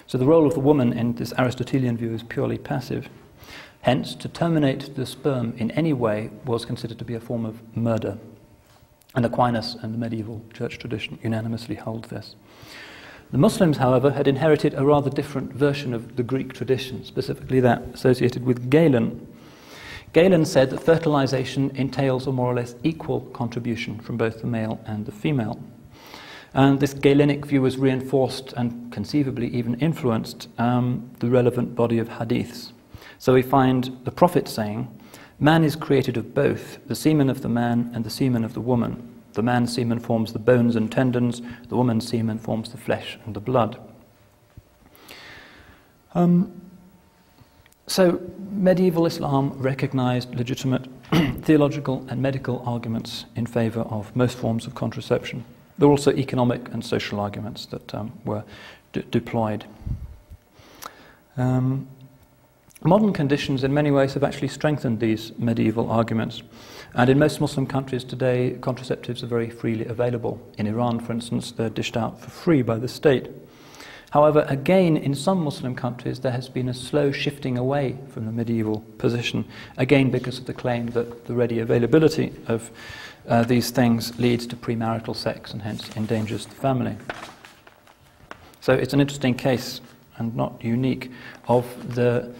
So the role of the woman in this Aristotelian view is purely passive. Hence, to terminate the sperm in any way was considered to be a form of murder. And Aquinas and the medieval church tradition unanimously hold this. The Muslims, however, had inherited a rather different version of the Greek tradition, specifically that associated with Galen. Galen said that fertilization entails a more or less equal contribution from both the male and the female. And this Galenic view was reinforced and conceivably even influenced the relevant body of hadiths. So we find the Prophet saying, "Man is created of both, the semen of the man and the semen of the woman. The man's semen forms the bones and tendons, the woman's semen forms the flesh and the blood." So medieval Islam recognized legitimate theological and medical arguments in favor of most forms of contraception. There were also economic and social arguments that were deployed. Modern conditions in many ways have actually strengthened these medieval arguments. And in most Muslim countries today, contraceptives are very freely available. In Iran, for instance, they're dished out for free by the state. However, again, in some Muslim countries, there has been a slow shifting away from the medieval position, again because of the claim that the ready availability of these things leads to premarital sex and hence endangers the family. So it's an interesting case, and not unique, of the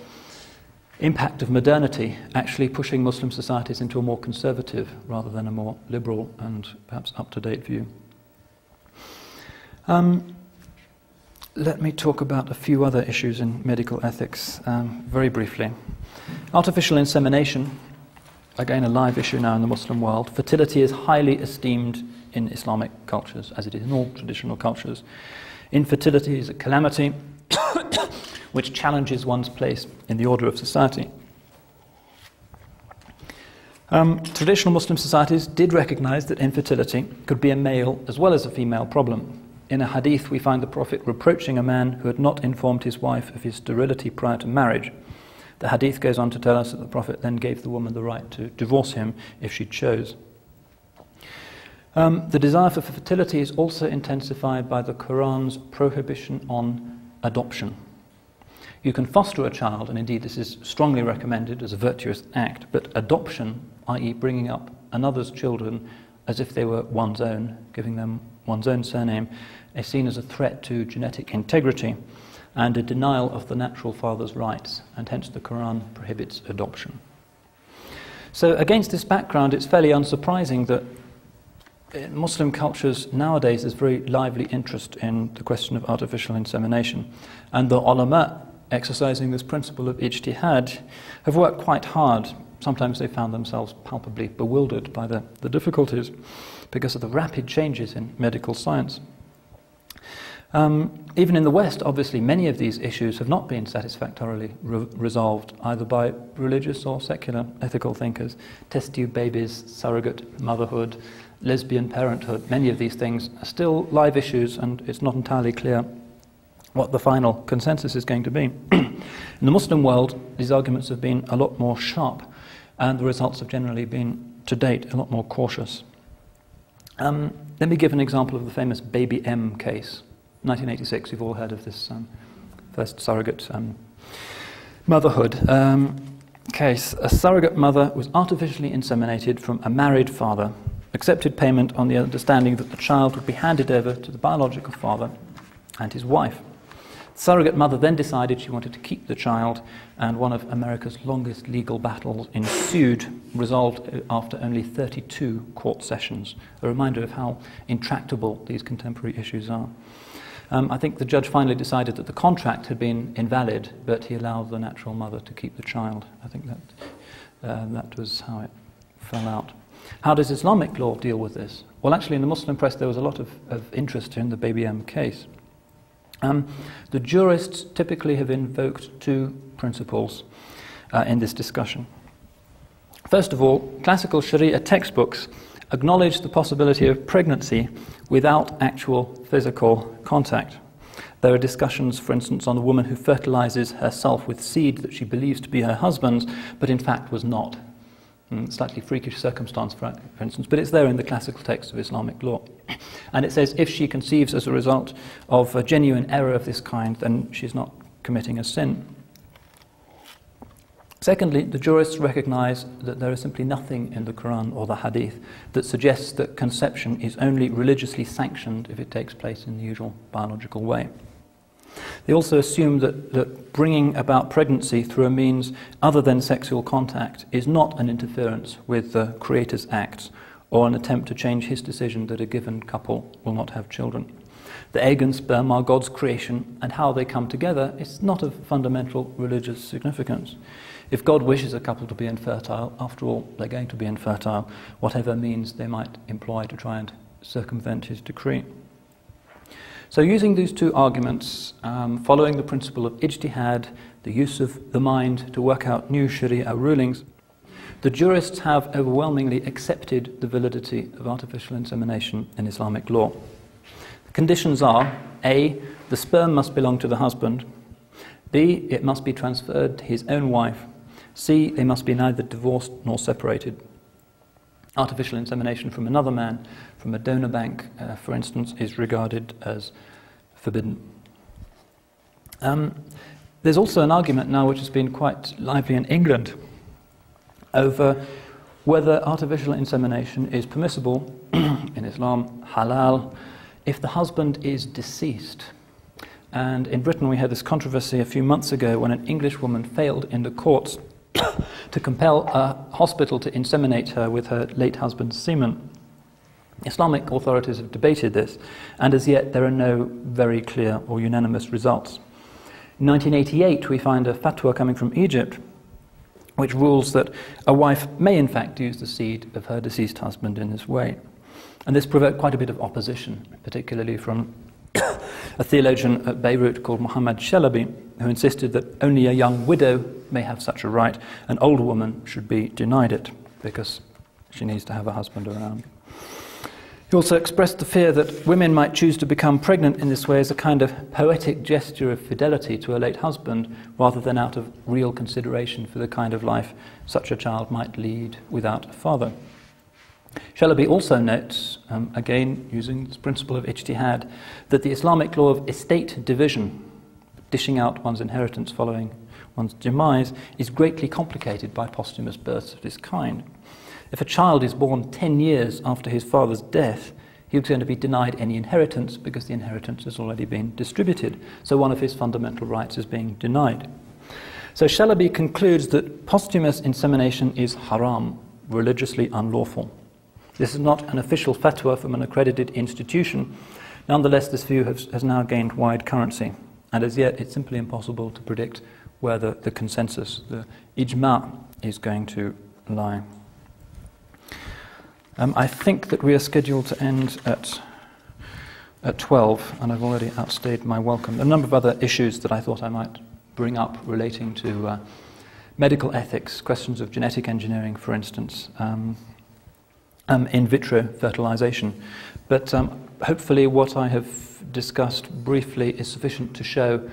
impact of modernity actually pushing Muslim societies into a more conservative rather than a more liberal and perhaps up-to-date view. Let me talk about a few other issues in medical ethics very briefly. Artificial insemination, again a live issue now in the Muslim world. Fertility is highly esteemed in Islamic cultures, as it is in all traditional cultures. Infertility is a calamity which challenges one's place in the order of society. Traditional Muslim societies did recognize that infertility could be a male as well as a female problem. In a hadith, we find the Prophet reproaching a man who had not informed his wife of his sterility prior to marriage. The hadith goes on to tell us that the Prophet then gave the woman the right to divorce him if she chose. The desire for fertility is also intensified by the Quran's prohibition on adoption. You can foster a child, and indeed this is strongly recommended as a virtuous act, but adoption, i.e. bringing up another's children as if they were one's own, giving them one's own surname, is seen as a threat to genetic integrity and a denial of the natural father's rights, and hence the Quran prohibits adoption. So against this background, it's fairly unsurprising that in Muslim cultures nowadays there's very lively interest in the question of artificial insemination, and the ulama exercising this principle of ijtihad have worked quite hard. Sometimes they found themselves palpably bewildered by the difficulties because of the rapid changes in medical science. Even in the West, obviously, many of these issues have not been satisfactorily resolved, either by religious or secular ethical thinkers. Test tube babies, surrogate motherhood, lesbian parenthood, many of these things are still live issues, and it's not entirely clear what the final consensus is going to be. In the Muslim world, these arguments have been a lot more sharp, and the results have generally been, to date, a lot more cautious. Let me give an example of the famous Baby M case. 1986, you've all heard of this first surrogate motherhood case. A surrogate mother was artificially inseminated from a married father, accepted payment on the understanding that the child would be handed over to the biological father and his wife. The surrogate mother then decided she wanted to keep the child, and one of America's longest legal battles ensued, resolved after only 32 court sessions. A reminder of how intractable these contemporary issues are. I think the judge finally decided that the contract had been invalid, but he allowed the natural mother to keep the child. I think that was how it fell out. How does Islamic law deal with this? Well, actually, in the Muslim press, there was a lot of interest in the Baby M case. The jurists typically have invoked two principles in this discussion. First of all, classical Shari'ah textbooks acknowledge the possibility of pregnancy without actual physical contact. There are discussions, for instance, on a woman who fertilizes herself with seed that she believes to be her husband's, but in fact was not. Slightly freakish circumstance, for instance, but it's there in the classical text of Islamic law. And it says if she conceives as a result of a genuine error of this kind, then she's not committing a sin. Secondly, the jurists recognize that there is simply nothing in the Quran or the Hadith that suggests that conception is only religiously sanctioned if it takes place in the usual biological way. They also assume that bringing about pregnancy through a means other than sexual contact is not an interference with the Creator's acts or an attempt to change his decision that a given couple will not have children. The egg and sperm are God's creation, and how they come together is not of fundamental religious significance. If God wishes a couple to be infertile, after all, they're going to be infertile, whatever means they might employ to try and circumvent his decree. So using these two arguments, following the principle of ijtihad, the use of the mind to work out new Shari'ah rulings, the jurists have overwhelmingly accepted the validity of artificial insemination in Islamic law. The conditions are: A, the sperm must belong to the husband; B, it must be transferred to his own wife; C, they must be neither divorced nor separated. Artificial insemination from another man, from a donor bank, for instance, is regarded as forbidden. There's also an argument now which has been quite lively in England over whether artificial insemination is permissible in Islam, halal, if the husband is deceased. And in Britain we had this controversy a few months ago when an English woman failed in the courts to compel a hospital to inseminate her with her late husband's semen. Islamic authorities have debated this, and as yet there are no very clear or unanimous results. In 1988 we find a fatwa coming from Egypt which rules that a wife may in fact use the seed of her deceased husband in this way. And this provoked quite a bit of opposition, particularly from a theologian at Beirut called Muhammad Shalabi, who insisted that only a young widow may have such a right. An older woman should be denied it because she needs to have a husband around. He also expressed the fear that women might choose to become pregnant in this way as a kind of poetic gesture of fidelity to a late husband, rather than out of real consideration for the kind of life such a child might lead without a father. Shalabi also notes, again using this principle of ijtihad, that the Islamic law of estate division, dishing out one's inheritance following one's demise, is greatly complicated by posthumous births of this kind. If a child is born 10 years after his father's death, he was going to be denied any inheritance because the inheritance has already been distributed. So one of his fundamental rights is being denied. So Shalabi concludes that posthumous insemination is haram, religiously unlawful. This is not an official fatwa from an accredited institution. Nonetheless, this view has now gained wide currency, and as yet it's simply impossible to predict where the consensus, the ijma', is going to lie. I think that we are scheduled to end at 12, and I've already outstayed my welcome. There are a number of other issues that I thought I might bring up relating to medical ethics, questions of genetic engineering, for instance. in vitro fertilization. But hopefully what I have discussed briefly is sufficient to show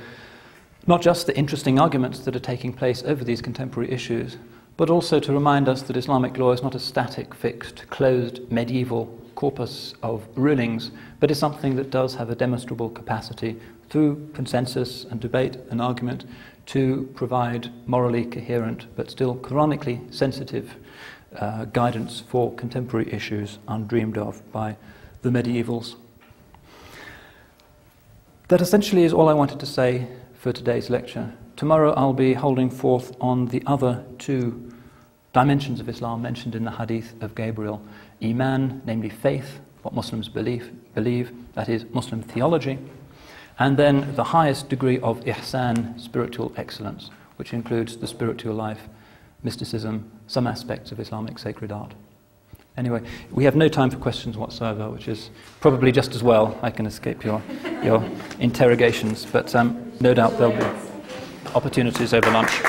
not just the interesting arguments that are taking place over these contemporary issues, but also to remind us that Islamic law is not a static, fixed, closed, medieval corpus of rulings, but is something that does have a demonstrable capacity through consensus and debate and argument to provide morally coherent but still Quranically sensitive guidance for contemporary issues undreamed of by the medievals. That essentially is all I wanted to say for today's lecture. Tomorrow I'll be holding forth on the other two dimensions of Islam mentioned in the hadith of Gabriel. Iman, namely faith, what Muslims believe, that is Muslim theology, and then the highest degree of ihsan, spiritual excellence, which includes the spiritual life, mysticism, some aspects of Islamic sacred art. Anyway, we have no time for questions whatsoever, which is probably just as well. I can escape your interrogations, but no doubt there'll be opportunities over lunch.